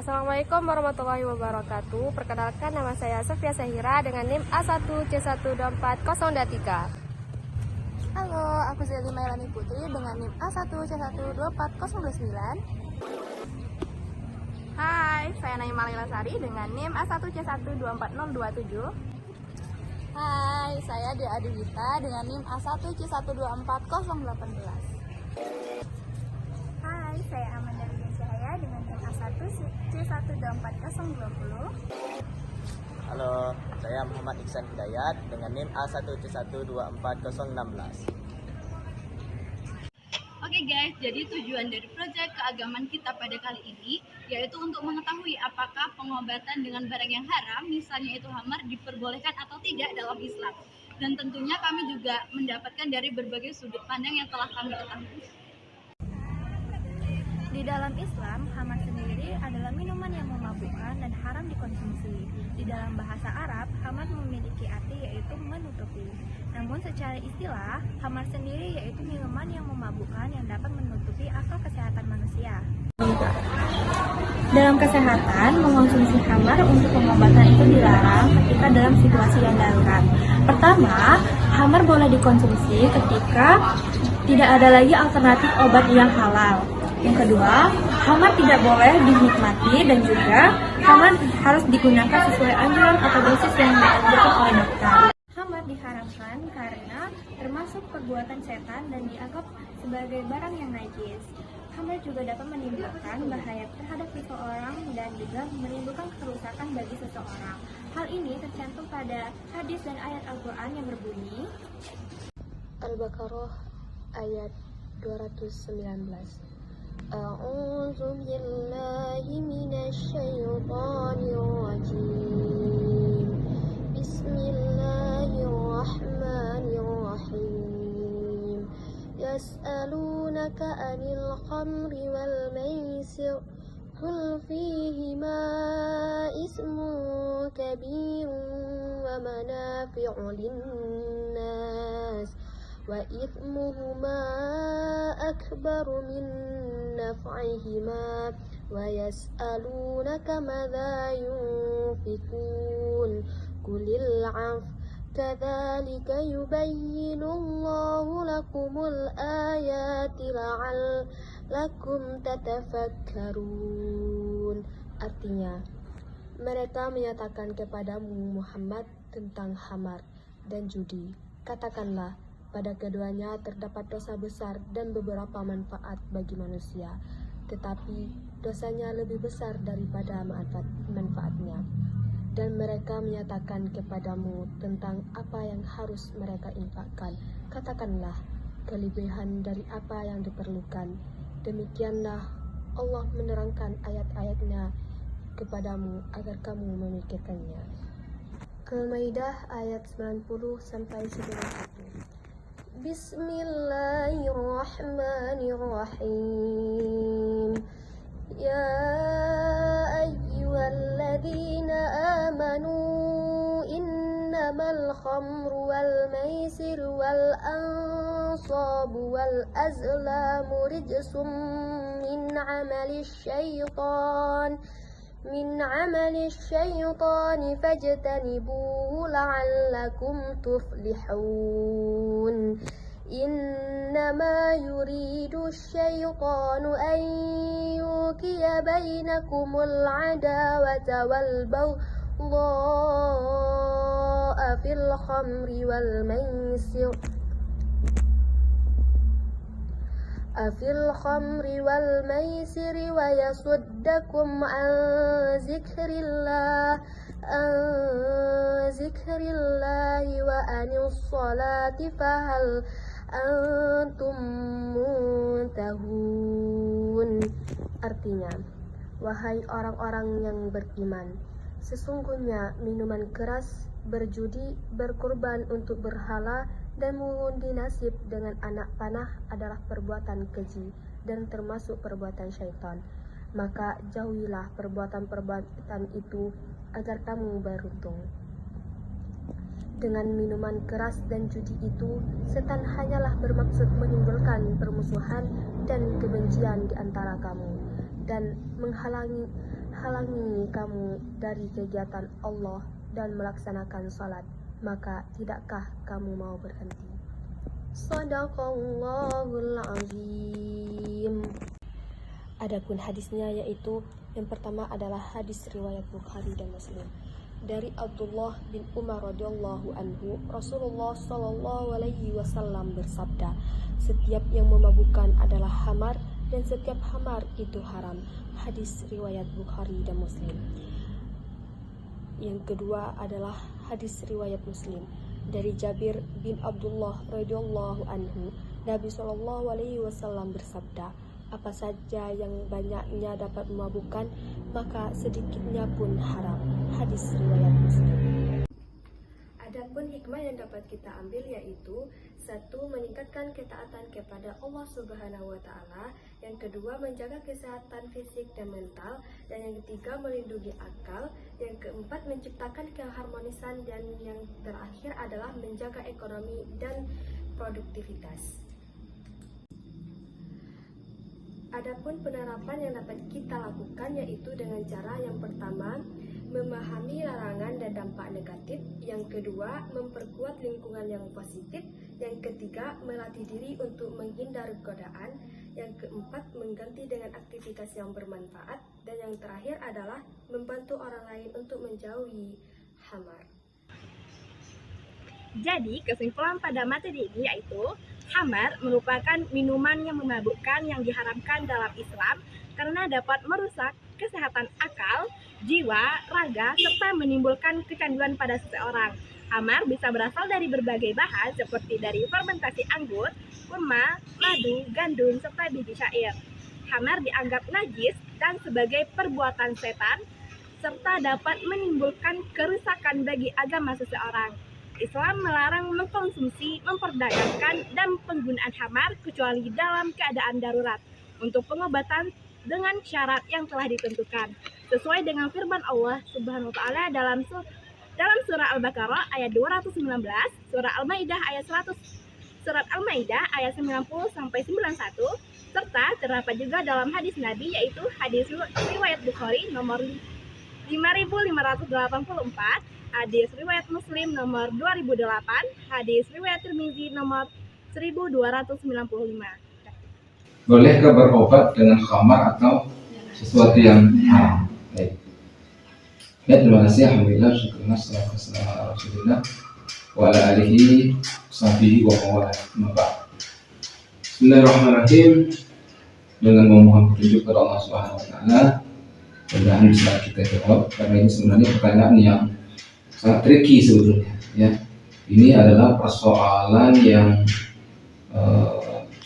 Assalamualaikum warahmatullahi wabarakatuh. Perkenalkan, nama saya Sofia Sahira dengan NIM A1C12403. Halo, aku Zeli Mailani Putri dengan NIM A1C124029. Hai, saya Naima Laila Sari dengan NIM A1C124027. Hai, saya Dea Adwita dengan NIM A1C124018. Hai, saya Amanda Widya Cahaya dengan NIM A1C124020. Halo, saya Muhammad Iksan Hidayat dengan NIM A1C124016. Oke guys, jadi tujuan dari proyek keagamaan kita pada kali ini yaitu untuk mengetahui apakah pengobatan dengan barang yang haram, misalnya itu khamar, diperbolehkan atau tidak dalam Islam. Dan tentunya kami juga mendapatkan dari berbagai sudut pandang yang telah kami ketahui. Di dalam Islam, khamar sendiri adalah minuman yang memabukkan dan haram dikonsumsi. Di dalam bahasa Arab, khamar memiliki arti yaitu menutupi. Namun secara istilah, khamar sendiri yaitu minuman yang memabukkan yang dapat menutupi akal kesehatan manusia. Dalam kesehatan, mengonsumsi khamar untuk pengobatan itu dilarang ketika dalam situasi yang darurat. Pertama, khamar boleh dikonsumsi ketika tidak ada lagi alternatif obat yang halal. Yang kedua, khamar tidak boleh dinikmati dan juga khamar harus digunakan sesuai anjuran atau dosis yang dianjurkan oleh dokter. Khamar diharamkan karena termasuk perbuatan setan dan dianggap sebagai barang yang najis. Khamar juga dapat menimbulkan bahaya terhadap seseorang dan juga menimbulkan kerusakan bagi seseorang. Hal ini tercantum pada hadis dan ayat Al-Quran yang berbunyi Al-Baqarah ayat 219. A'udzu billahi minasy syaithanir rajim. Bismillahirrahmanirrahim. Yas'alunaka 'anil khamri wal maisir. Qul fihima ismun kabirun wa manafi'u lin-nas wa ithmuhuma akbaru min naf'ihima wa yas'alunaka madza yunfikun qulil 'af kadzalika yubayyinu Allahu lakumul ayati la'allakum tatafakkarun. Artinya, mereka menyatakan kepadamu Muhammad tentang khamar dan judi. Katakanlah, pada keduanya terdapat dosa besar dan beberapa manfaat bagi manusia, tetapi dosanya lebih besar daripada manfaatnya. Dan mereka menyatakan kepadamu tentang apa yang harus mereka infakkan. Katakanlah, kelebihan dari apa yang diperlukan. Demikianlah Allah menerangkan ayat-ayatnya kepadamu agar kamu memikirkannya. Al-Maidah ayat 90-91. Bismillahirrahmanirrahim. Ya ayyuhalladzina amanu innamal khamru wal maisir wal ansabu wal azlamu rijsum min amali syaitani fajtanibuhu la'allakum tuflihun. Innama yuridu syaitanu an yuqiya bainakumul adawata wal baghdha'a fil khamri wal maisir wa yasuddakum an zikrillahi wa anis salati fahal antum muntahun. Artinya, wahai orang-orang yang beriman, sesungguhnya minuman keras, berjudi, berkorban untuk berhala, dan mengundi nasib dengan anak panah adalah perbuatan keji dan termasuk perbuatan syaitan. Maka jauhilah perbuatan-perbuatan itu agar kamu beruntung. Dengan minuman keras dan judi itu, setan hanyalah bermaksud menimbulkan permusuhan dan kebencian di antara kamu dan menghalangi halangi kamu dari kegiatan Allah dan melaksanakan salat, maka tidakkah kamu mau berhenti? Shadaqallahul azim. Adapun hadisnya yaitu yang pertama adalah hadis riwayat Bukhari dan Muslim. Dari Abdullah bin Umar radhiyallahu anhu, Rasulullah shallallahu alaihi wasallam bersabda, setiap yang memabukkan adalah hamar dan setiap hamar itu haram. Hadis riwayat Bukhari dan Muslim. Yang kedua adalah hadis riwayat Muslim. Dari Jabir bin Abdullah radhiyallahu anhu, Nabi Shallallahu alaihi wasallam bersabda, apa saja yang banyaknya dapat memabukkan, maka sedikitnya pun haram. Hadis riwayat Muslim. Adapun hikmah yang dapat kita ambil yaitu satu, meningkatkan ketaatan kepada Allah Subhanahu wa taala, yang kedua menjaga kesehatan fisik dan mental, dan yang ketiga melindungi akal, yang keempat menciptakan keharmonisan, dan yang terakhir adalah menjaga ekonomi dan produktivitas. Adapun penerapan yang dapat kita lakukan yaitu dengan cara yang pertama, memahami larangan dan dampak negatif, yang kedua, memperkuat lingkungan yang positif, yang ketiga, melatih diri untuk menghindar godaan, yang keempat, mengganti dengan aktivitas yang bermanfaat, dan yang terakhir adalah membantu orang lain untuk menjauhi hamar. Jadi, kesimpulan pada materi ini yaitu hamar merupakan minuman yang memabukkan yang diharamkan dalam Islam karena dapat merusak kesehatan akal, jiwa, raga, serta menimbulkan kecanduan pada seseorang. Hamar bisa berasal dari berbagai bahan seperti dari fermentasi anggur, kurma, madu, gandum, serta biji syair. Hamar dianggap najis dan sebagai perbuatan setan, serta dapat menimbulkan kerusakan bagi agama seseorang. Islam melarang mengkonsumsi, memperdagangkan, dan penggunaan hamar kecuali dalam keadaan darurat untuk pengobatan dengan syarat yang telah ditentukan sesuai dengan firman Allah Subhanahu wa taala dalam surah Al-Baqarah ayat 219, surah Al-Maidah ayat 100, surat Al-Maidah ayat 90 sampai 91, serta terdapat juga dalam hadis Nabi yaitu hadis riwayat Bukhari nomor 5584, hadis riwayat Muslim nomor 2008, hadis riwayat Tirmizi nomor 1295. Bolehkah berobat dengan khamar atau sesuatu yang haram? Baik. Ya, terima kasih. Alhamdulillah, syukurna, salatu wassalamu ala Rasulillah wa ala alihi sahbihi wa mawala. Bismillahirrahmanirrahim. Dengan memohon petunjuk kepada Allah Subhanahu wa taala, mudah-mudahan bisa kita jawab karena ini sebenarnya pertanyaan yang sangat tricky sebetulnya, ya. Ini adalah persoalan yang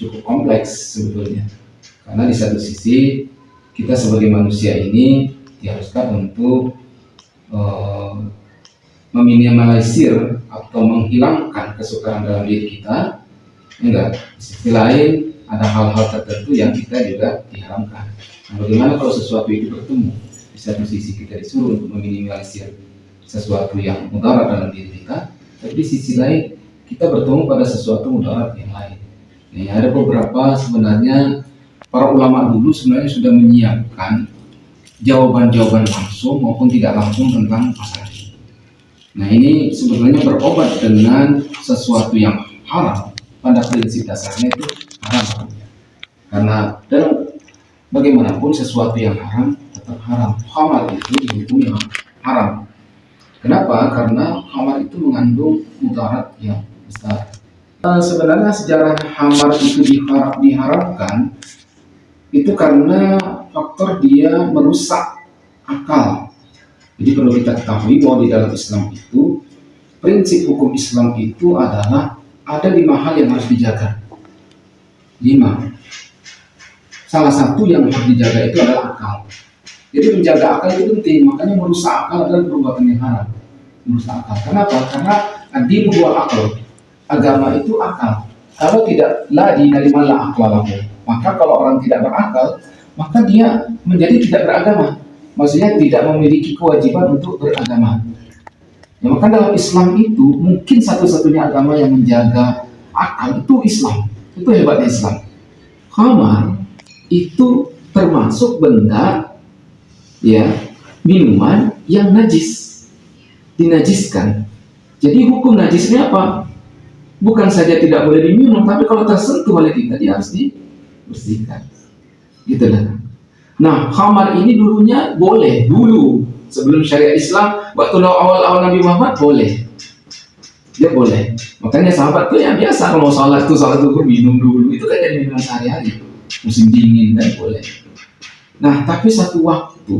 cukup kompleks sebetulnya, karena di satu sisi kita sebagai manusia ini diharuskan untuk meminimalisir atau menghilangkan kesukaran dalam diri kita, enggak. Di sisi lain ada hal-hal tertentu yang kita juga diharamkan. Nah, bagaimana kalau sesuatu itu bertemu? Di satu sisi kita disuruh untuk meminimalisir sesuatu yang mudarat dalam diri kita, tapi di sisi lain kita bertemu pada sesuatu mudarat yang lain. Nah, ada beberapa sebenarnya para ulama dulu sebenarnya sudah menyiapkan jawaban-jawaban langsung maupun tidak langsung tentang masalah ini. Nah, ini sebenarnya berobat dengan sesuatu yang haram pada prinsip dasarnya itu haram. Karena dalam bagaimanapun sesuatu yang haram tetap haram. Khamar itu dihukumi haram. Kenapa? Karena khamar itu mengandung mudarat yang besar. Sebenarnya sejarah khamar itu diharamkan itu karena faktor dia merusak akal. Jadi perlu kita ketahui bahwa di dalam Islam itu prinsip hukum Islam itu adalah ada 5 hal yang harus dijaga. 5. Salah satu yang harus dijaga itu adalah akal. Jadi menjaga akal itu penting, makanya merusak akal adalah perbuatan yang haram. Merusak akal. Kenapa? Karena ad-din huwa akal. Agama itu akal. Kalau tidak la dina liman la aqla lahu. Maka kalau orang tidak berakal, maka dia menjadi tidak beragama. Maksudnya tidak memiliki kewajiban untuk beragama. Ya, maka dalam Islam itu mungkin satu-satunya agama yang menjaga akal itu Islam. Itu hebatnya Islam. Khamar itu termasuk benda ya minuman yang najis, dinajiskan. Jadi hukum najisnya apa? Bukan saja tidak boleh diminum, tapi kalau tersentuh oleh kita dia harus dibersihkan. Gitu lah. Nah, khamar ini dulunya boleh, dulu sebelum syariat Islam, waktu awal-awal Nabi Muhammad boleh. Dia boleh. Makanya sahabat tuh yang biasa kalau salat tuh minum dulu. Itu kan jadi minuman sehari-hari. Musim dingin kan boleh. Nah, tapi satu waktu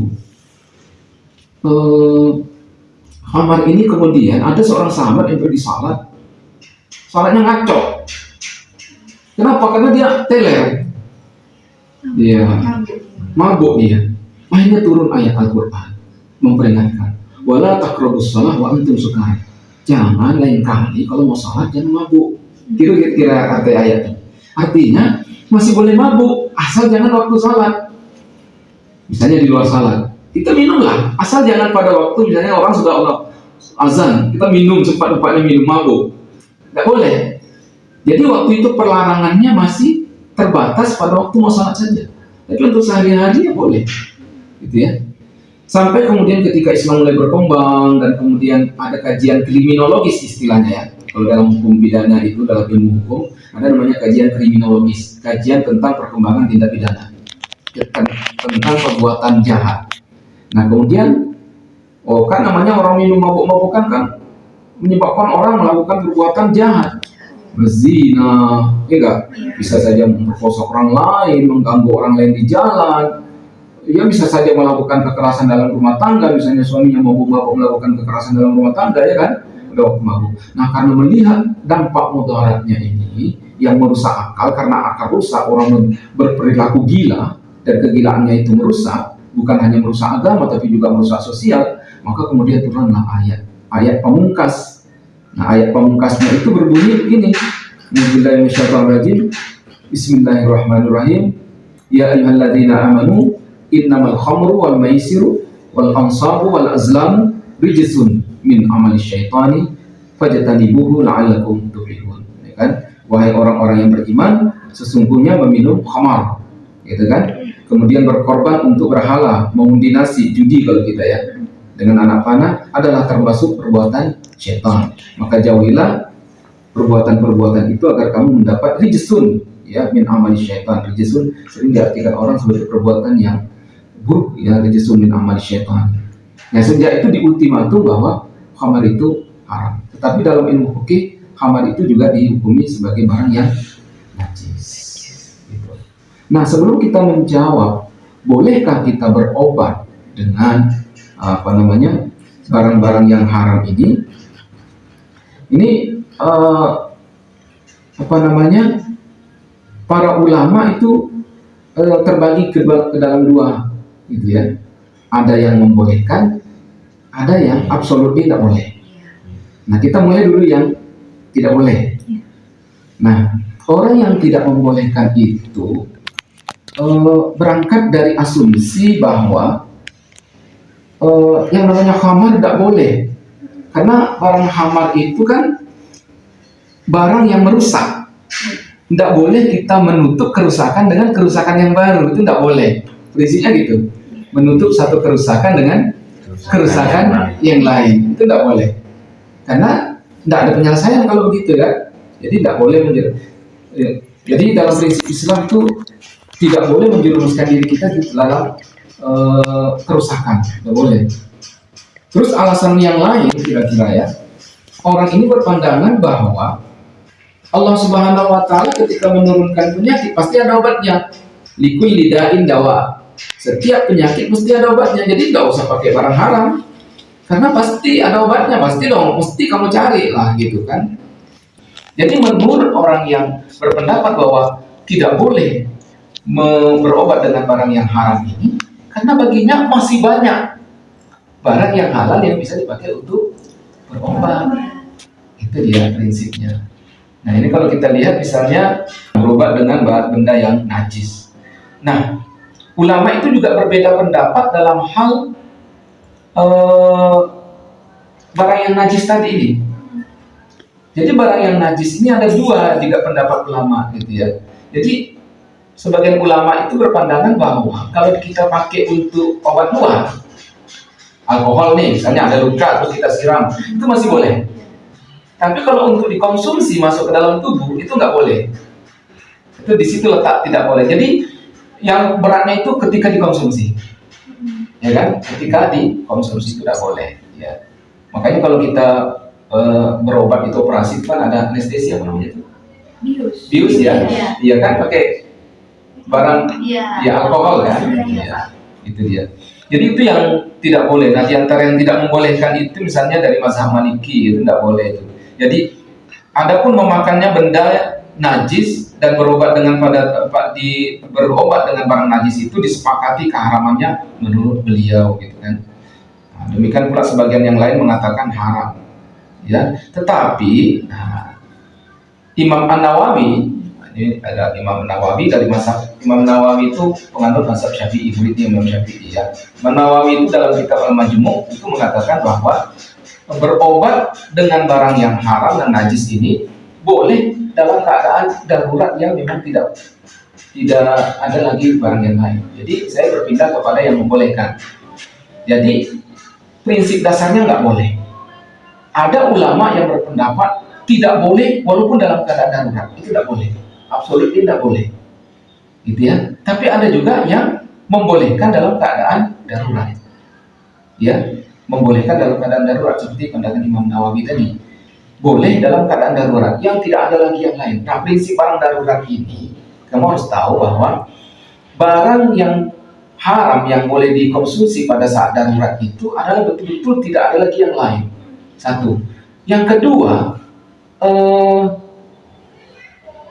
khamar ini kemudian ada seorang sahabat yang pergi salat. Salatnya ngaco. Kenapa? Karena dia teler. Dia mabuk dia. Akhirnya turun ayat Al-Quran memperingatkan, wala taqrabus shalah wa antum sukara. Jangan lain kali kalau mau salat jangan mabuk. Kira-kira arti ayatnya. Artinya masih boleh mabuk asal jangan waktu salat. Misalnya di luar salat, kita minumlah asal jangan pada waktu misalnya orang sudah azan, kita minum cepat-cepatnya minum mabuk. Tidak boleh. Jadi waktu itu perlarangannya masih terbatas pada waktu mau salat saja. Tapi untuk sehari-hari ya boleh, gitu ya. Sampai kemudian ketika Islam mulai berkembang dan kemudian ada kajian kriminologis istilahnya ya. Kalau dalam hukum pidana itu dalam ilmu hukum ada namanya kajian kriminologis, kajian tentang perkembangan tindak pidana, tentang perbuatan jahat. Nah kemudian, kan namanya orang minum mabuk-mabukan kan menyebabkan orang melakukan perbuatan jahat, berzina, enggak, bisa saja memperkosa orang lain, mengganggu orang lain di jalan. Dia bisa saja melakukan kekerasan dalam rumah tangga, misalnya suaminya mabuk-mabuk melakukan kekerasan dalam rumah tangga, ya kan? Udah mabuk. Nah, karena melihat dampak mudaratnya ini yang merusak akal, karena akal rusak, orang berperilaku gila dan kegilaannya itu merusak, bukan hanya merusak agama tapi juga merusak sosial, maka kemudian turunlah ayat pamungkas. Nah, ayat pamungkasnya itu berbunyi gini. Bismillahirrahmanirrahim. Ya ayyuhalladzina amanu innamal khamru wal maisiru wal ansabu wal azlamu rijsun min amali syaitani fajtanibuhu la'allakum tuflihun. Ya kan? Wahai orang-orang yang beriman, sesungguhnya meminum khamar, gitu kan? Kemudian berkorban untuk berhala, mengundi nasi, judi kalau kita ya, dengan anak panah adalah termasuk perbuatan syaitan. Maka jauhilah perbuatan-perbuatan itu agar kamu mendapat rijsun, ya, min amali syaitan. Rijsun sering diartikan orang sebagai perbuatan yang buruk, ya, rijsun min amali syaitan. Nah, sejak itu diultimatum bahwa khamar itu haram. Tetapi dalam ilmu fikih, khamar itu juga dihukumi sebagai barang yang najis. Gitu. Nah, sebelum kita menjawab, bolehkah kita berobat dengan barang-barang yang haram ini? Para ulama itu terbagi ke dalam dua, gitu ya. Ada yang membolehkan, ada yang absolut tidak boleh. Nah, kita mulai dulu yang tidak boleh. Nah, orang yang tidak membolehkan itu berangkat dari asumsi bahwa yang namanya khamar tidak boleh, karena barang khamar itu kan barang yang merusak. Tidak boleh kita menutup kerusakan dengan kerusakan yang baru, itu tidak boleh. Prinsipnya gitu, menutup satu kerusakan dengan kerusakan yang lain, itu tidak boleh. Karena tidak ada penyelesaian kalau begitu kan. Jadi tidak boleh jadi dalam prinsip Islam itu tidak boleh menjerumuskan diri kita di dalam kerusakan, tidak boleh. Terus alasan yang lain kira-kira ya, orang ini berpandangan bahwa Allah Subhanahu wa Ta'ala ketika menurunkan penyakit pasti ada obatnya. Likulli da'in dawa. Setiap penyakit mesti ada obatnya. Jadi nggak usah pakai barang haram, karena pasti ada obatnya, pasti kamu cari lah, gitu kan. Jadi menurut orang yang berpendapat bahwa tidak boleh berobat dengan barang yang haram ini, karena baginya masih banyak barang yang halal yang bisa dipakai untuk berobat. Itu dia prinsipnya. Nah, ini kalau kita lihat misalnya berobat dengan benda yang najis. Nah, ulama itu juga berbeda pendapat dalam hal barang yang najis tadi ini. Jadi barang yang najis ini ada dua juga pendapat ulama, gitu ya. Jadi sebagian ulama itu berpandangan bahwa kalau kita pakai untuk obat luar, alkohol nih, misalnya ada luka terus kita siram, itu masih boleh. Tapi kalau untuk dikonsumsi masuk ke dalam tubuh itu nggak boleh. Itu di situ letak tidak boleh. Jadi yang beratnya itu ketika dikonsumsi, ya kan? Ketika dikonsumsi itu tidak boleh. Ya. Makanya kalau kita berobat itu operasi itu kan ada anestesi apa namanya itu? Bius ya, iya kan pakai barang ya alkohol kan, ya, itu dia. Jadi itu yang tidak boleh. Nah, di antara yang tidak membolehkan itu misalnya dari mazhab Maliki itu tidak boleh itu. Jadi adapun memakannya benda najis dan berobat dengan berobat dengan barang najis itu disepakati keharamannya menurut beliau gitu kan. Nah, demikian pula sebagian yang lain mengatakan haram. Ya, tetapi Imam An-Nawawi, ini ada Imam Nawawi dari mazhab Imam Nawawi itu penganut mazhab Syafi'i, muridnya Imam Syafi'i ya. Imam Nawawi itu dalam kitab Al-Majmu' itu mengatakan bahwa berobat dengan barang yang haram dan najis ini boleh dalam keadaan darurat yang memang tidak ada lagi barang yang lain. Jadi saya berpindah kepada yang membolehkan. Jadi prinsip dasarnya nggak boleh. Ada ulama yang berpendapat tidak boleh walaupun dalam keadaan darurat, itu tidak boleh, absolut tidak boleh, gitu ya. Tapi ada juga yang membolehkan dalam keadaan darurat, ya, membolehkan dalam keadaan darurat seperti pandangan Imam Nawawi tadi, boleh dalam keadaan darurat yang tidak ada lagi yang lain. Nah, prinsip barang darurat ini, kamu harus tahu bahwa barang yang haram yang boleh dikonsumsi pada saat darurat itu adalah betul-betul tidak ada lagi yang lain. Satu. Yang kedua,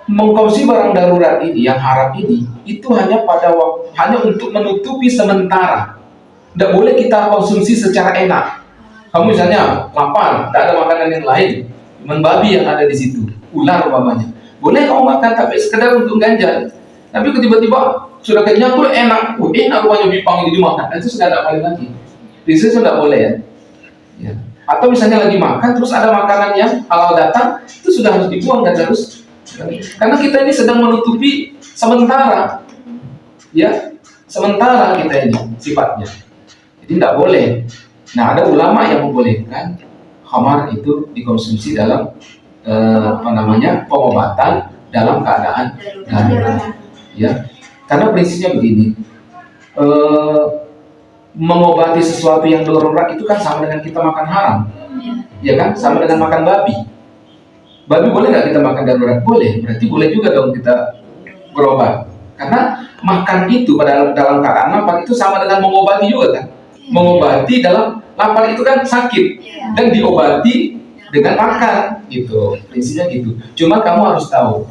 mengkonsumsi barang darurat ini yang haram ini itu hanya untuk menutupi sementara. Tidak boleh kita konsumsi secara enak. Kamu misalnya lapar, tidak ada makanan yang lain, cuma babi yang ada di situ, ular umpamanya. Boleh kamu makan tapi sekedar untuk ganjal. Tapi tiba-tiba sudah kenyang tuh enak, enak rupanya bipang ini dimakan. Itu sudah tidak boleh lagi. Itu sudah boleh ya. Ya. Atau misalnya lagi makan terus ada makanan yang halal datang, itu sudah harus dibuang dan harus, karena kita ini sedang menutupi sementara, ya, sementara kita ini sifatnya, jadi tidak boleh. Nah, ada ulama yang membolehkan khamar itu dikonsumsi dalam pengobatan dalam keadaan darurat, ya, karena prinsipnya begini. Mengobati sesuatu yang darurat itu kan sama dengan kita makan haram, ya kan? Sama dengan makan babi. Babi boleh nggak kita makan darurat? Boleh. Berarti boleh juga dong kita berobat. Karena makan itu dalam keadaan lapar itu sama dengan mengobati juga kan? Mengobati dalam lapar itu kan sakit dan diobati dengan makan, gitu. Prinsipnya gitu. Cuma kamu harus tahu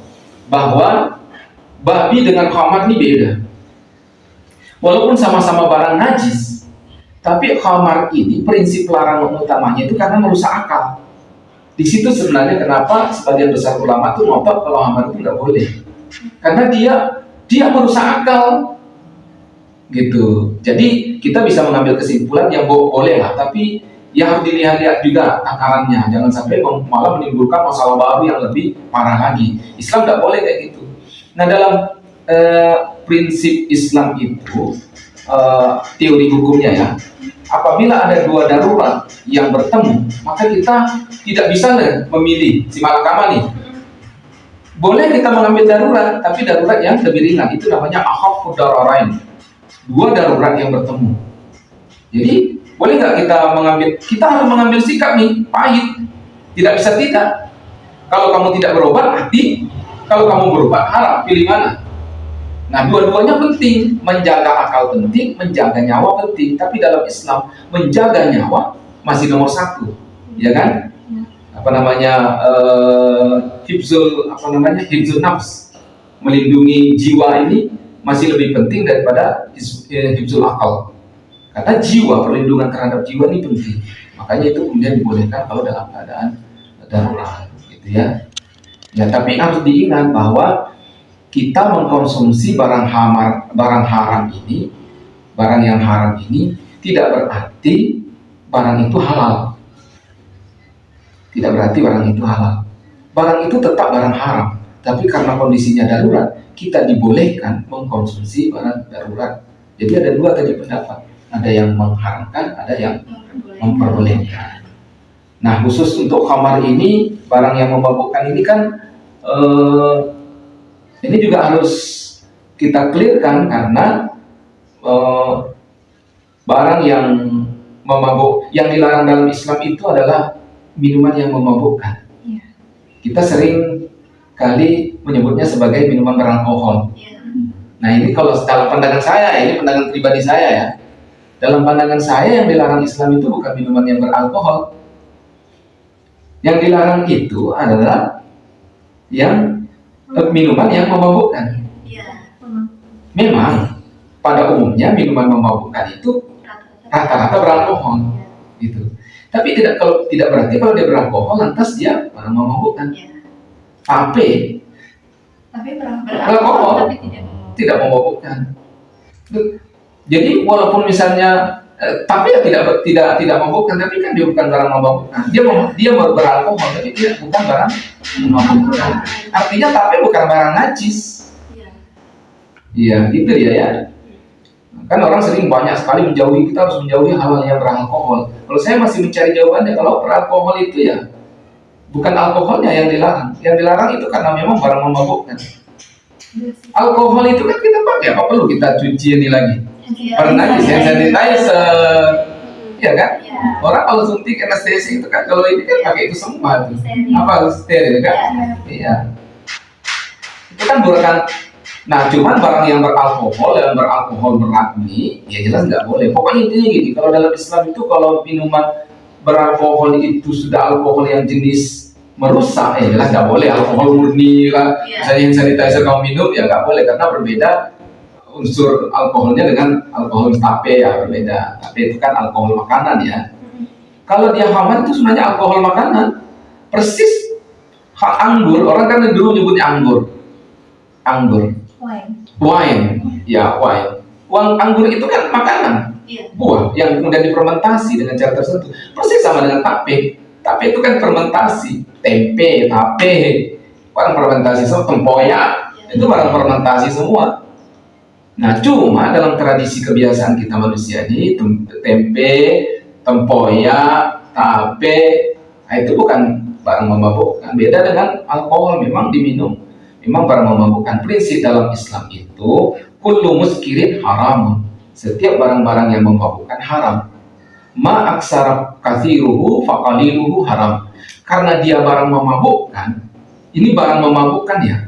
bahwa babi dengan khamar ini beda. Walaupun sama-sama barang najis, tapi khamar ini prinsip larangan utamanya itu karena merusak akal. Di situ sebenarnya kenapa sebagian besar ulama itu ngotot kalau khamar itu nggak boleh, karena dia merusak akal, gitu. Jadi kita bisa mengambil kesimpulan yang boleh lah, tapi ya harus dilihat-lihat juga takarannya, jangan sampai malah menimbulkan masalah baru yang lebih parah lagi. Islam nggak boleh kayak gitu. Nah, dalam prinsip Islam itu teori hukumnya ya, apabila ada dua darurat yang bertemu, maka kita tidak bisa memilih si malakama nih. Boleh kita mengambil darurat, tapi darurat yang lebih ringan, itu namanya akhafud dararain. Dua darurat yang bertemu. Jadi boleh nggak kita harus mengambil sikap nih, pahit, tidak bisa tidak. Kalau kamu tidak berobat mati, kalau kamu berobat haram, pilih mana? Nah, dua-duanya penting, menjaga akal penting, menjaga nyawa penting. Tapi dalam Islam, menjaga nyawa masih nomor satu, ya kan? Hifzul nafs, melindungi jiwa ini masih lebih penting daripada hifzul akal. Karena perlindungan terhadap jiwa ini penting. Makanya itu kemudian dibolehkan kalau dalam keadaan darurat, gitu ya. Ya, tapi harus diingat bahwa kita mengkonsumsi barang yang haram ini tidak berarti barang itu halal. Tidak berarti barang itu halal. Barang itu tetap barang haram, tapi karena kondisinya darurat, kita dibolehkan mengkonsumsi barang darurat. Jadi ada dua tadi pendapat, ada yang mengharamkan, ada yang memperbolehkan. Nah, khusus untuk khamar ini, barang yang memabukkan ini kan ini juga harus kita clearkan, karena barang yang memabuk, yang dilarang dalam Islam itu adalah minuman yang memabukkan. Kita sering kali menyebutnya sebagai minuman beralkohol. Nah, ini kalau dalam pandangan saya, ini pandangan pribadi saya ya. Dalam pandangan saya, yang dilarang Islam itu bukan minuman yang beralkohol. Yang dilarang itu adalah yang minuman yang memabukkan. Memang pada umumnya minuman memabukkan itu rata-rata beralkohol, gitu. Tapi kalau tidak berarti kalau dia beralkohol lantas dia memabukkan. Tapi beralkohol tapi tidak memabukkan. Jadi walaupun misalnya tapi ya tidak memabukkan, tapi kan dia bukan barang memabukkan. Dia beralkohol tapi dia bukan barang memabukkan. Artinya tapi bukan barang najis. Iya, itu dia ya. Kan orang sering banyak sekali menjauhi, kita harus menjauhi hal-hal yang beralkohol. Kalau saya masih mencari jawabannya, kalau beralkohol itu ya bukan alkoholnya yang dilarang. Yang dilarang itu karena memang barang memabukkan. Alkohol itu kan kita pakai, apa perlu kita cuci ini lagi? Pernah hand sanitizer, ya kan? Orang kalau suntik anestesi itu kan, kalau ini kan pakai itu semua tuh. Apa steril kan? Iya. Itu kan bukan. Nah, cuman barang yang beralkohol berat ini, ya jelas nggak boleh. Pokoknya intinya gini, kalau dalam Islam itu kalau minuman beralkohol itu sudah alkohol yang jenis merusak, ya jelas nggak boleh. Alkohol murni lah, misalnya hand sanitizer kamu minum, ya nggak boleh, karena berbeda unsur alkoholnya dengan alkohol tape, ya berbeda. Tape itu kan alkohol makanan ya. Kalau dia khamar itu sebenarnya alkohol makanan, persis anggur. Orang kan dulu nyebutnya anggur, wine, ya wine. Anggur itu kan makanan, buah yang kemudian difermentasi dengan cara tertentu. Persis sama dengan tape. Tape itu kan fermentasi, tempe, tape, barang fermentasi semua, tempoyak, itu barang fermentasi semua. Nah, cuma dalam tradisi kebiasaan kita manusia ini, tempe, tempoyak, tape, itu bukan barang memabukkan. Beda dengan alkohol, memang diminum, memang barang memabukkan. Prinsip dalam Islam itu, kullu muskirin haram. Setiap barang-barang yang memabukkan haram. Ma aksara kathiruhu faqaliluhu haram. Karena dia barang memabukkan, ini barang memabukkan ya.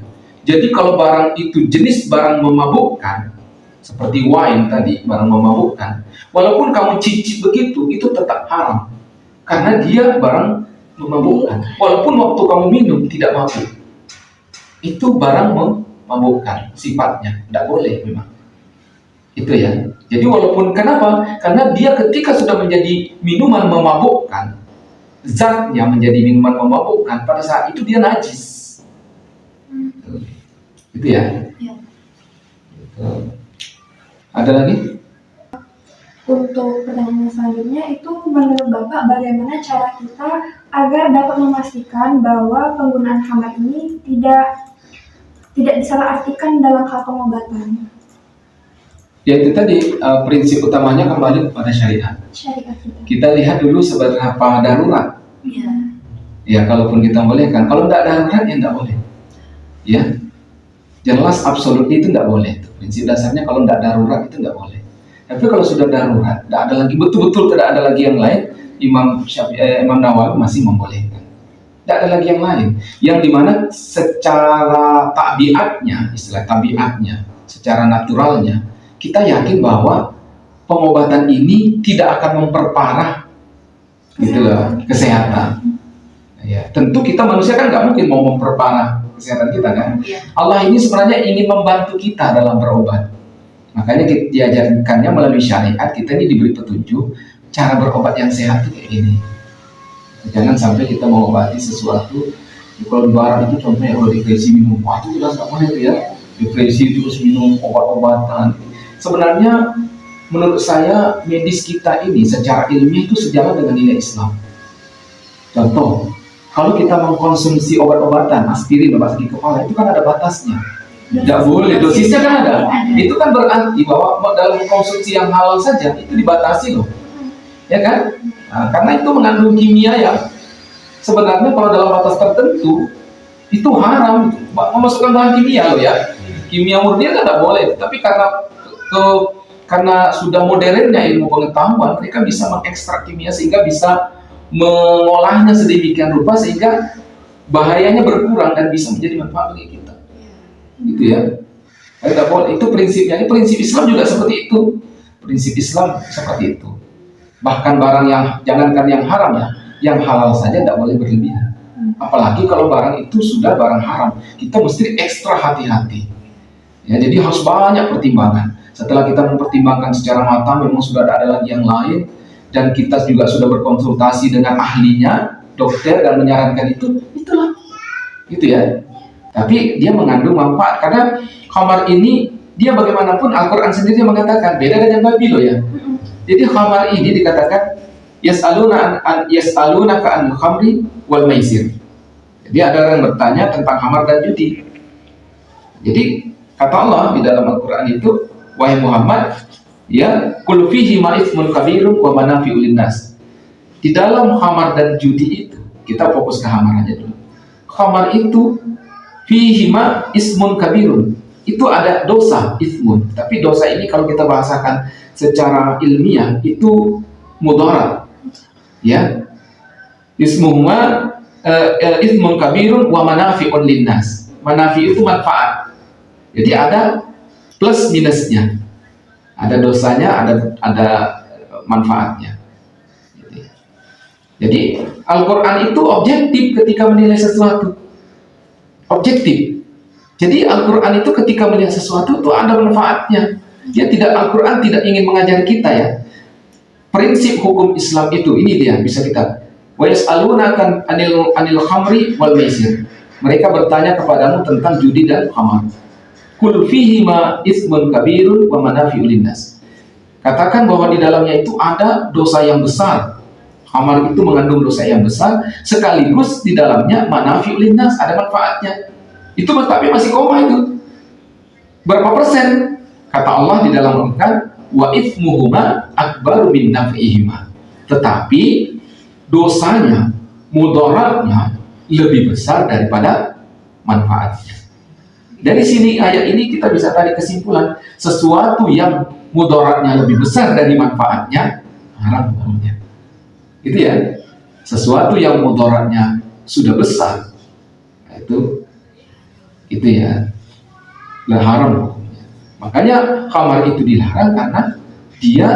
Jadi kalau barang itu jenis barang memabukkan, seperti wine tadi, barang memabukkan, walaupun kamu cicip begitu, itu tetap haram. Karena dia barang memabukkan. Walaupun waktu kamu minum tidak mabuk, itu barang memabukkan sifatnya, tidak boleh memang. Itu ya. Jadi walaupun, kenapa? Karena dia ketika sudah menjadi minuman memabukkan, zatnya menjadi minuman memabukkan, pada saat itu dia najis. Itu ya. Gitu. Ada lagi? Untuk pertanyaan selanjutnya itu, menurut Bapak bagaimana cara kita agar dapat memastikan bahwa penggunaan khamar ini tidak disalahartikan dalam hal pengobatan? Ya itu tadi, prinsip utamanya kembali kepada syariat. Kita lihat dulu seberapa darurat. Ya, kalaupun kita bolehkan, kalau tidak darurat ya tidak boleh. Ya, jelas absolut itu tidak boleh. Prinsip dasarnya kalau tidak darurat itu tidak boleh. Tapi kalau sudah darurat, tidak ada lagi, betul-betul tidak ada lagi yang lain, Imam Nawawi masih membolehkan. Tidak ada lagi yang lain, yang dimana secara tabiatnya, istilah tabiatnya, secara naturalnya, kita yakin bahwa pengobatan ini tidak akan memperparah gitulah kesehatan. Ya, tentu kita manusia kan nggak mungkin mau memperparah kesehatan kita kan. Allah ini sebenarnya ingin membantu kita dalam berobat. Makanya diajarkannya melalui syariat, kita ini diberi petunjuk cara berobat yang sehat itu kayak gini. Jangan sampai kita mengobati sesuatu. Kalau di barat itu contohnya kalau depresi minum, wah itu jelas nggak boleh tuh ya. Depresi terus minum obat-obatan. Sebenarnya menurut saya medis kita ini secara ilmiah itu sejalan dengan nilai Islam. Contoh, kalau kita mengkonsumsi obat-obatan, aspirin, obat sakit kepala, itu kan ada batasnya. Nggak boleh, dosisnya kan ada. Itu kan berarti bahwa dalam konsumsi yang halal saja itu dibatasi loh, ya kan? Nah, karena itu mengandung kimia yang sebenarnya kalau dalam batas tertentu itu haram, memasukkan bahan kimia loh ya. Kimia murni kan nggak boleh, tapi karena sudah modernnya ilmu pengetahuan, mereka bisa mengekstrak kimia sehingga bisa mengolahnya sedemikian rupa sehingga bahayanya berkurang dan bisa menjadi manfaat bagi kita. Gitu ya. Tidak boleh. Itu prinsipnya. Ini prinsip Islam juga seperti itu. Prinsip Islam seperti itu. Bahkan barang yang jangankan yang haram ya, yang halal saja tidak boleh berlebihan. Apalagi kalau barang itu sudah barang haram, kita mesti ekstra hati-hati. Ya, jadi harus banyak pertimbangan. Setelah kita mempertimbangkan secara matang, memang sudah ada lagi yang lain, dan kita juga sudah berkonsultasi dengan ahlinya, dokter, dan menyarankan itulah, gitu ya. Tapi dia mengandung manfaat karena khamar ini dia bagaimanapun Al-Quran sendiri mengatakan beda dengan babi loh ya. Jadi khamar ini dikatakan yas'aluna ka'anil khamri wal maisir. Jadi ada yang bertanya tentang khamar dan judi. Jadi kata Allah di dalam Al-Quran itu, wahai Muhammad, ya kul fihi ma itsmun kabirun wa manafi'ul linnas. Di dalam khamar dan judi itu, kita fokus ke khamar aja dulu. Khamar itu fihima ismun kabirun, itu ada dosa ismun, tapi dosa ini kalau kita bahasakan secara ilmiah itu mudarat, ya. Ismuhuma ismun kabirun wa manafi'un linnas. Manafi itu manfaat, jadi ada plus minusnya, ada dosanya, ada manfaatnya. Jadi Al-Quran itu objektif ketika menilai sesuatu. Objektif. Jadi Al-Quran itu ketika melihat sesuatu itu ada manfaatnya. Al-Quran tidak ingin mengajar kita ya. Prinsip hukum Islam itu, ini dia bisa kita. Wa yas'alunaka anil khamri wal maisir. Mereka bertanya kepadamu tentang judi dan khamar. Qul fihima itsmun kabirun wa manafi'ul linnas. Katakan bahwa di dalamnya itu ada dosa yang besar. Khamar itu mengandung dosa yang besar, sekaligus di dalamnya manafi'ul linnas, ada manfaatnya. Itu tapi masih koma itu. Berapa persen? Kata Allah di dalam Al-Quran, wa itsmuhuma akbaru min naf'ihima. Tetapi dosanya, mudaratnya lebih besar daripada manfaatnya. Dari sini ayat ini kita bisa tarik kesimpulan, sesuatu yang mudaratnya lebih besar dari manfaatnya haram hukumnya. Gitu ya, sesuatu yang mudaratnya sudah besar itu ya haram hukumnya. Makanya khamar itu dilarang karena dia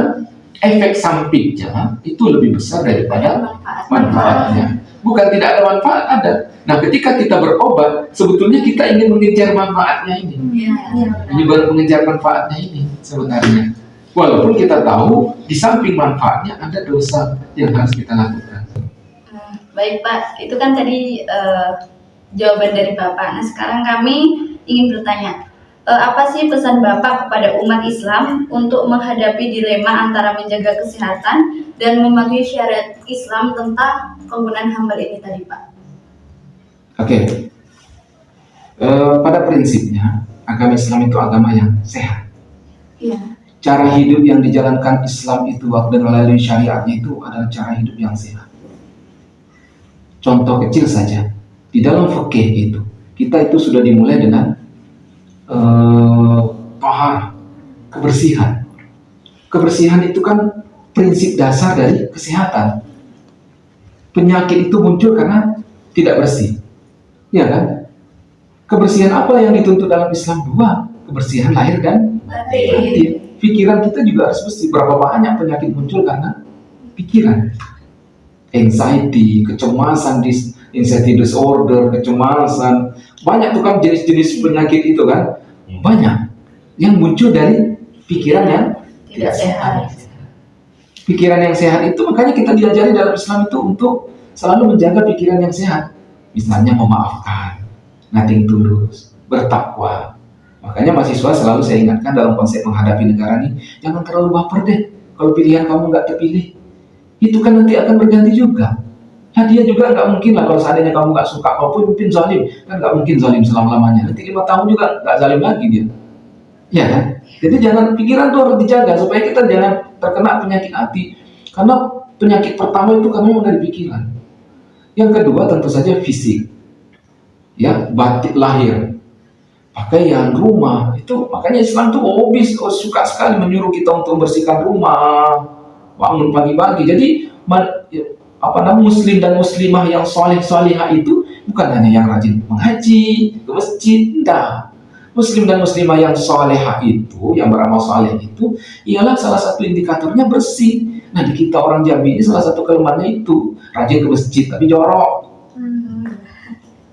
efek sampingnya itu lebih besar daripada manfaatnya. Bukan tidak ada manfaat, ada. Nah, ketika kita berobat, sebetulnya kita ingin mengejar manfaatnya ini. Ini baru mengejar manfaatnya ini sebenarnya. Walaupun kita tahu di samping manfaatnya ada dosa yang harus kita lakukan. Baik Pak, itu kan tadi jawaban dari Bapak. Nah sekarang kami ingin bertanya, apa sih pesan Bapak kepada umat Islam untuk menghadapi dilema antara menjaga kesehatan dan mematuhi syariat Islam tentang penggunaan khamar ini tadi Pak? Oke. Pada prinsipnya agama Islam itu agama yang sehat. Iya. Cara hidup yang dijalankan Islam itu dan melalui syariatnya itu adalah cara hidup yang sehat. Contoh kecil saja, di dalam fikih itu kita itu sudah dimulai dengan taharah, kebersihan. Kebersihan itu kan prinsip dasar dari kesehatan. Penyakit itu muncul karena tidak bersih, ya kan? Kebersihan apa yang dituntut dalam Islam? Dua, kebersihan lahir dan batin. Pikiran kita juga harus bersih. Berapa banyak penyakit muncul karena pikiran, anxiety, kecemasan, anxiety disorder, kecemasan, banyak tuh kan jenis-jenis penyakit itu kan, banyak yang muncul dari pikiran yang tidak sehat. Pikiran yang sehat itu makanya kita diajari dalam Islam itu untuk selalu menjaga pikiran yang sehat. Misalnya memaafkan, nothing tulus, bertakwa. Makanya mahasiswa selalu saya ingatkan dalam konsep menghadapi negara ini, jangan terlalu baper deh. Kalau pilihan kamu nggak terpilih, itu kan nanti akan berganti juga. Nah, dia juga nggak mungkin lah kalau seandainya kamu nggak suka, kau pun zalim, kan nggak mungkin zalim selama-lamanya. Nanti 5 tahun juga nggak zalim lagi dia. Ya kan? Jadi jangan, pikiran tuh harus dijaga supaya kita jangan terkena penyakit hati. Karena penyakit pertama itu kan memang dari pikiran. Yang kedua tentu saja fisik. Ya, batin lahir. Pakaian, rumah, itu makanya Islam tuh suka sekali menyuruh kita untuk membersihkan rumah, bangun pagi-pagi. Jadi muslim dan muslimah yang soleh-solehah itu bukan hanya yang rajin mengaji ke masjid, enggak. Muslim dan muslimah yang solehah itu, yang beramal soleh itu, ialah salah satu indikatornya bersih. Nah, di kita orang Jambi ini salah satu kelemahannya itu rajin ke masjid tapi jorok.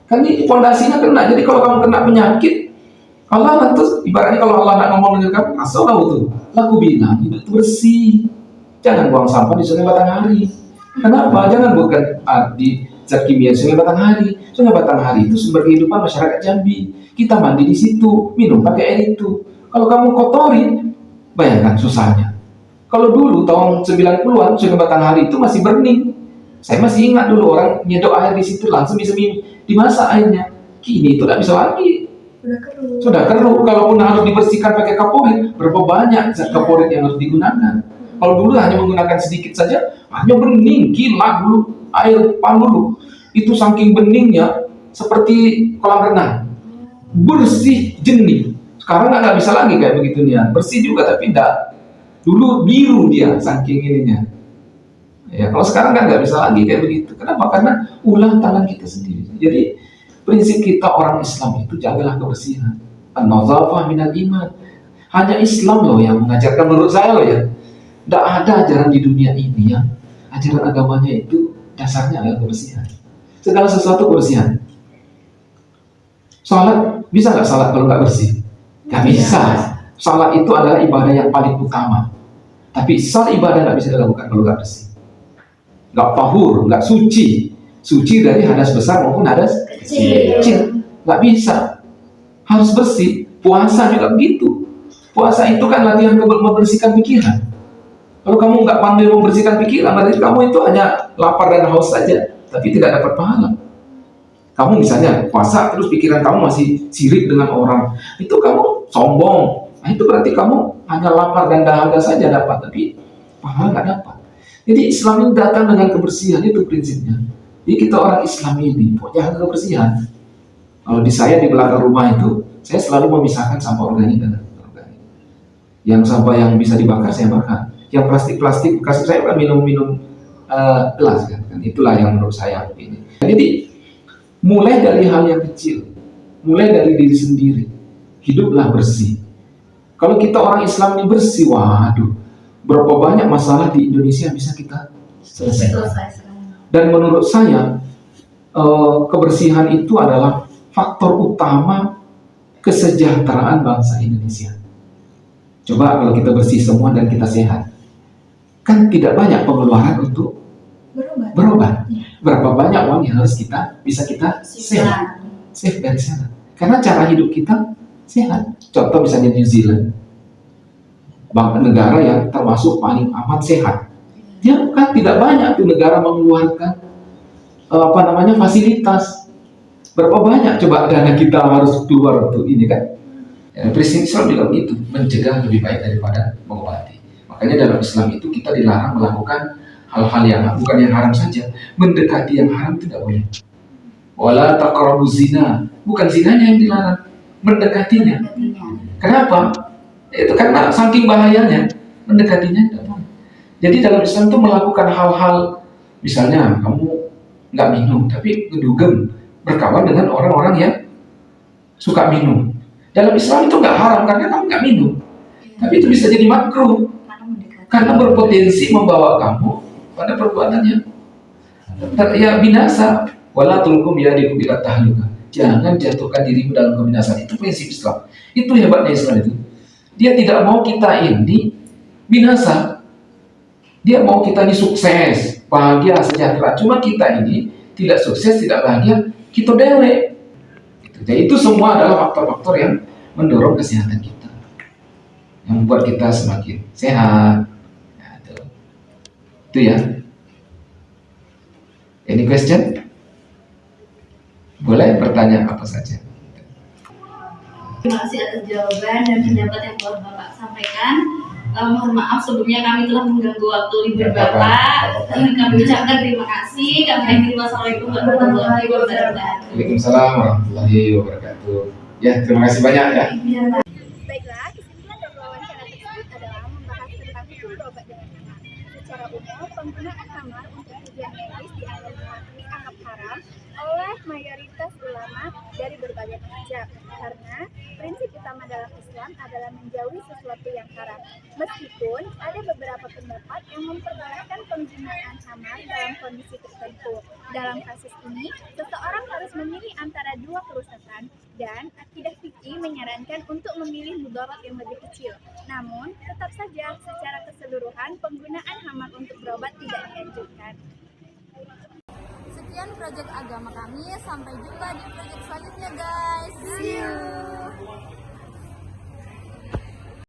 Kan ini fondasinya kena. Jadi kalau kamu kena penyakit, Allah lantas ibaratnya kalau Allah nak ngomong dengan kamu, asal tahu tuh. Laku bilang hidup itu bersih. Jangan buang sampah di Sungai Batanghari. Kenapa? Jangan bukan di zat kimia Sungai Batanghari. Sungai Batanghari itu sumber kehidupan masyarakat Jambi. Kita mandi di situ, minum pakai air itu. Kalau kamu kotorin, bayangkan susahnya. Kalau dulu tahun 90-an Sungai Batanghari itu masih bening. Saya masih ingat dulu orang nyedok air di situ langsung bisa dimasak airnya. Kini itu tidak bisa lagi. Sudah keruh. Kalaupun harus dibersihkan pakai kaporit, berapa banyak zat kaporit yang harus digunakan? Kalau dulu hanya menggunakan sedikit saja, hanya bening, gila dulu, air pan dulu. Itu saking beningnya, seperti kolam renang. Bersih, jernih. Sekarang nggak bisa lagi kayak begitu nih. Bersih juga, tapi tidak. Dulu biru dia, saking ininya. Ya, kalau sekarang kan nggak bisa lagi kayak begitu. Kenapa? Karena ulah tangan kita sendiri. Jadi, prinsip kita orang Islam itu jagalah kebersihan. An-nazafah minal iman. Hanya Islam loh yang mengajarkan, menurut saya loh ya. Tidak ada ajaran di dunia ini yang ajaran agamanya itu dasarnya adalah kebersihan. Segala sesuatu kebersihan. Salat, bisa nggak salat kalau nggak bersih? Nggak bisa. Salat itu adalah ibadah yang paling utama. Tapi sal ibadah nggak bisa dilakukan kalau nggak bersih. Nggak tahur, nggak suci. Suci dari hadas besar maupun hadas kecil. Nggak bisa. Harus bersih. Puasa juga begitu. Puasa itu kan latihan membersihkan pikiran. Kalau kamu nggak pandai membersihkan pikiran, berarti kamu itu hanya lapar dan haus saja, tapi tidak dapat pahala. Kamu misalnya puasa, terus pikiran kamu masih sirik dengan orang, itu kamu sombong. Nah, itu berarti kamu hanya lapar dan dahaga saja dapat, tapi pahala nggak dapat. Jadi Islam ini datang dengan kebersihan, itu prinsipnya. Jadi kita orang Islam ini punya kebersihan. Kalau di saya di belakang rumah itu, saya selalu memisahkan sampah organik dan organik. Yang sampah yang bisa dibakar saya bakar. Yang plastik-plastik bekas saya kan minum-minum gelas kan. Itulah yang menurut saya ini. Jadi mulai dari hal yang kecil, mulai dari diri sendiri, hiduplah bersih. Kalau kita orang Islam ini bersih, waduh, berapa banyak masalah di Indonesia bisa kita selesaikan. Dan menurut saya kebersihan itu adalah faktor utama kesejahteraan bangsa Indonesia. Coba kalau kita bersih semua dan kita sehat, kan tidak banyak pengeluaran untuk berobat. Berapa banyak uang yang harus bisa kita save dari sana. Karena cara hidup kita sehat. Contoh misalnya New Zealand, negara yang termasuk paling aman sehat. Dia kan tidak banyak tuh negara mengeluarkan fasilitas. Berapa banyak coba dana kita harus keluar untuk ini kan? Ya, prinsip Islam juga begitu, mencegah lebih baik daripada mengobati. Makanya dalam Islam itu kita dilarang melakukan hal-hal yang bukan yang haram saja, mendekati yang haram tidak boleh. Wala taqrabu zina, bukan zinanya yang dilarang, mendekatinya. Kenapa? Itu karena saking bahayanya, mendekatinya tidak boleh. Jadi dalam Islam itu melakukan hal-hal, misalnya kamu nggak minum, tapi ngedugem, berkawan dengan orang-orang yang suka minum. Dalam Islam itu nggak haram karena kamu nggak minum, tapi itu bisa jadi makruh karena berpotensi membawa kamu pada perbuatannya ya binasa. Wala tulkum biadikum ila tahluka, jangan jatuhkan dirimu dalam kebinasaan. Itu prinsip Islam. Itu hebatnya Islam itu. Dia tidak mau kita ini binasa. Dia mau kita ini sukses, bahagia, sejahtera. Cuma kita ini tidak sukses, tidak bahagia, kita dewe. Jadi itu semua adalah faktor-faktor yang mendorong kesehatan kita, yang membuat kita semakin sehat. Itu ya. Any question? Boleh bertanya apa saja. Terima kasih atas jawaban dan pendapat yang telah Bapak sampaikan. Mohon maaf sebelumnya kami telah mengganggu waktu libur Nggak apa-apa, Bapak. nggak apa-apa. Kami ucapkan terima kasih. Kami akhiri. Wassalamualaikum warahmatullahi wabarakatuh. Waalaikumsalam warahmatullahi wabarakatuh. Ya, terima kasih banyak ya. Baiklah, kesimpulan dari wawancara tersebut adalah membahas tentang hukum berobat dengan hamar. Secara umum, penggunaan hamar untuk tujuan medis dianggap haram oleh mayoritas ulama dari berbagai mazhab karena prinsip utama dalam Islam adalah menjauhi sesuatu yang haram. Meskipun ada beberapa pendapat yang memperbolehkan penggunaan hamar dalam kondisi tertentu. Dalam kasus ini, seseorang harus memilih antara dua kerusakan dan akidah fikih menyarankan untuk memilih mudarat yang lebih kecil. Namun, tetap saja secara keseluruhan penggunaan hamar untuk berobat tidak dianjurkan. Sekian proyek agama kami. Sampai jumpa di proyek selanjutnya, guys. See you.